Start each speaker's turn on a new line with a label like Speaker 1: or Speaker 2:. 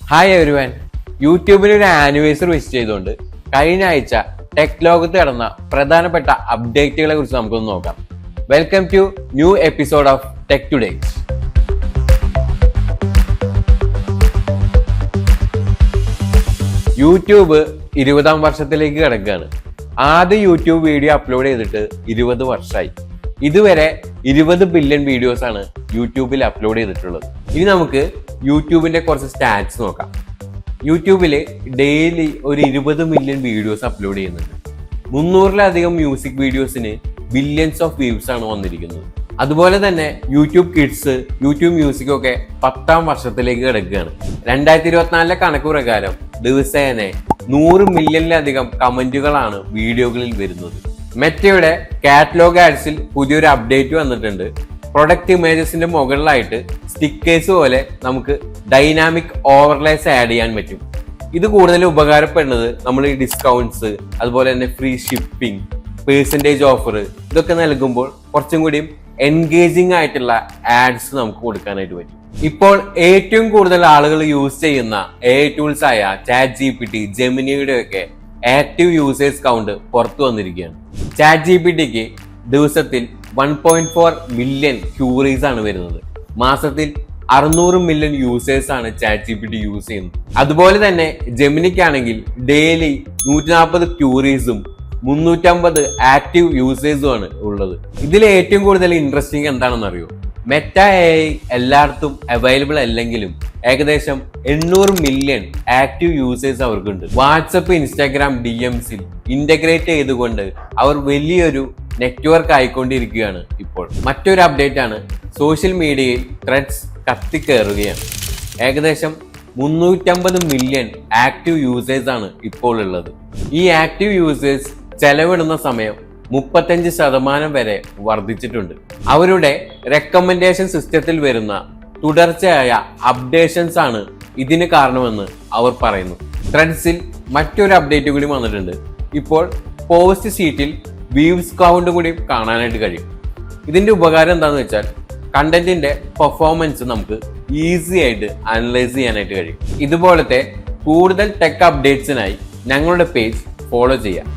Speaker 1: Hi everyone, യൂട്യൂബിൽ ഒരു anniversary wish ചെയ്തുകൊണ്ട് കഴിഞ്ഞ ആഴ്ച ടെക് ലോകത്ത് നടന്ന പ്രധാനപ്പെട്ട അപ്ഡേറ്റുകളെ കുറിച്ച് നമുക്കൊന്ന് നോക്കാം. Welcome to new episode of tech today. YouTube 20ാം വർഷത്തിലേക്ക് കിടക്കുകയാണ്. ആദ്യ യൂട്യൂബ് വീഡിയോ അപ്ലോഡ് ചെയ്തിട്ട് 20 വർഷമായി. ഇതുവരെ 20 ബില്യൺ വീഡിയോസ് ആണ് യൂട്യൂബിൽ അപ്ലോഡ് ചെയ്തിട്ടുള്ളത്. ഇനി നമുക്ക് യൂട്യൂബിന്റെ കുറച്ച് സ്റ്റാറ്റ്സ് നോക്കാം. യൂട്യൂബില് ഡെയിലി ഒരു 20 മില്യൺ വീഡിയോസ് അപ്ലോഡ് ചെയ്യുന്നുണ്ട്. 300-ലധികം മ്യൂസിക് വീഡിയോസിന് ബില്യൺസ് ഓഫ് വ്യൂസ് ആണ് വന്നിരിക്കുന്നത്. അതുപോലെ തന്നെ യൂട്യൂബ് കിഡ്സ്, യൂട്യൂബ് മ്യൂസിക് ഒക്കെ 10ാം വർഷത്തിലേക്ക് കിടക്കുകയാണ്. 2024 കണക്ക് പ്രകാരം ദിവസേന 100 മില്യണിലധികം കമന്റുകളാണ് വീഡിയോകളിൽ വരുന്നത്. മെറ്റയുടെ കാറ്റലോഗ് ആഡ്സിൽ പുതിയൊരു അപ്ഡേറ്റ് വന്നിട്ടുണ്ട്. പ്രൊഡക്റ്റ് ഇമേജസിന്റെ മുകളിലായിട്ട് സ്റ്റിക്കേഴ്സ് പോലെ നമുക്ക് ഡൈനാമിക് ഓവർലേസ് ആഡ് ചെയ്യാൻ പറ്റും. ഇത് കൂടുതൽ ഉപകാരപ്പെടുന്നത് നമ്മൾ ഈ ഡിസ്കൗണ്ട്സ്, അതുപോലെ തന്നെ ഫ്രീ ഷിപ്പിംഗ്, പേഴ്സൻറ്റേജ് ഓഫർ ഇതൊക്കെ നൽകുമ്പോൾ കുറച്ചും കൂടിയും എൻഗേജിങ് ആയിട്ടുള്ള ആഡ്സ് നമുക്ക് കൊടുക്കാനായിട്ട് പറ്റും. ഇപ്പോൾ ഏറ്റവും കൂടുതൽ ആളുകൾ യൂസ് ചെയ്യുന്ന AI ടൂൾസ് ആയ ChatGPT, ജെമിനിയുടെ ഒക്കെ ആക്റ്റീവ് യൂസേഴ്സ് കൗണ്ട് പുറത്തു വന്നിരിക്കുകയാണ്. ChatGPTക്ക് ദിവസത്തിൽ 1.4 മില്യൺ ക്യൂറീസ് ആണ് വരുന്നത്. മാസത്തിൽ 600 മില്യൺ യൂസേഴ്സ് ആണ് ChatGPT യൂസ് ചെയ്യുന്നത്. അതുപോലെ തന്നെ ജെമിനിക്കാണെങ്കിൽ ഡെയിലി 140 ക്യൂറീസും 350 ആക്റ്റീവ് യൂസേഴ്സും ആണ് ഉള്ളത്. ഇതിൽ ഏറ്റവും കൂടുതൽ ഇൻട്രസ്റ്റിംഗ് എന്താണെന്ന് അറിയോ? മെറ്റ AI എല്ലായിടത്തും അവൈലബിൾ അല്ലെങ്കിലും ഏകദേശം 800 മില്യൺ ആക്റ്റീവ് യൂസേഴ്സ് അവർക്കുണ്ട്. വാട്സപ്പ്, ഇൻസ്റ്റാഗ്രാം DMsൽ ഇന്റഗ്രേറ്റ് ചെയ്തുകൊണ്ട് അവർ വലിയൊരു നെറ്റ്വർക്ക് ആയിക്കൊണ്ടിരിക്കുകയാണ്. ഇപ്പോൾ മറ്റൊരു അപ്ഡേറ്റ് ആണ്, സോഷ്യൽ മീഡിയയിൽ ത്രെഡ്സ് കത്തിക്കയറുകയാണ്. ഏകദേശം 350 മില്യൺ ആക്റ്റീവ് യൂസേഴ്സ് ആണ് ഇപ്പോൾ ഉള്ളത്. ഈ ആക്റ്റീവ് യൂസേഴ്സ് ചെലവിടുന്ന സമയം 35% വരെ വർദ്ധിച്ചിട്ടുണ്ട്. അവരുടെ റെക്കമെൻഡേഷൻ സിസ്റ്റത്തിൽ വരുന്ന തുടർച്ചയായ അപ്ഡേഷൻസ് ആണ് ഇതിന് കാരണമെന്ന് അവർ പറയുന്നു. ത്രെഡ്സിൽ മറ്റൊരു അപ്ഡേറ്റ് കൂടി വന്നിട്ടുണ്ട്. ഇപ്പോൾ പോസ്റ്റ് ഷീറ്റിൽ വ്യൂസ് കൗണ്ട് കൂടി കാണാനായിട്ട് കഴിയും. ഇതിന്റെ ഉപകാരം എന്താണെന്ന് വെച്ചാൽ കണ്ടന്റിന്റെ പെർഫോമൻസ് നമുക്ക് ഈസി ആയിട്ട് അനലൈസ് ചെയ്യാനായിട്ട് കഴിയും. ഇതുപോലത്തെ കൂടുതൽ ടെക് അപ്ഡേറ്റ്സിനായി ഞങ്ങളുടെ പേജ് ഫോളോ ചെയ്യാം.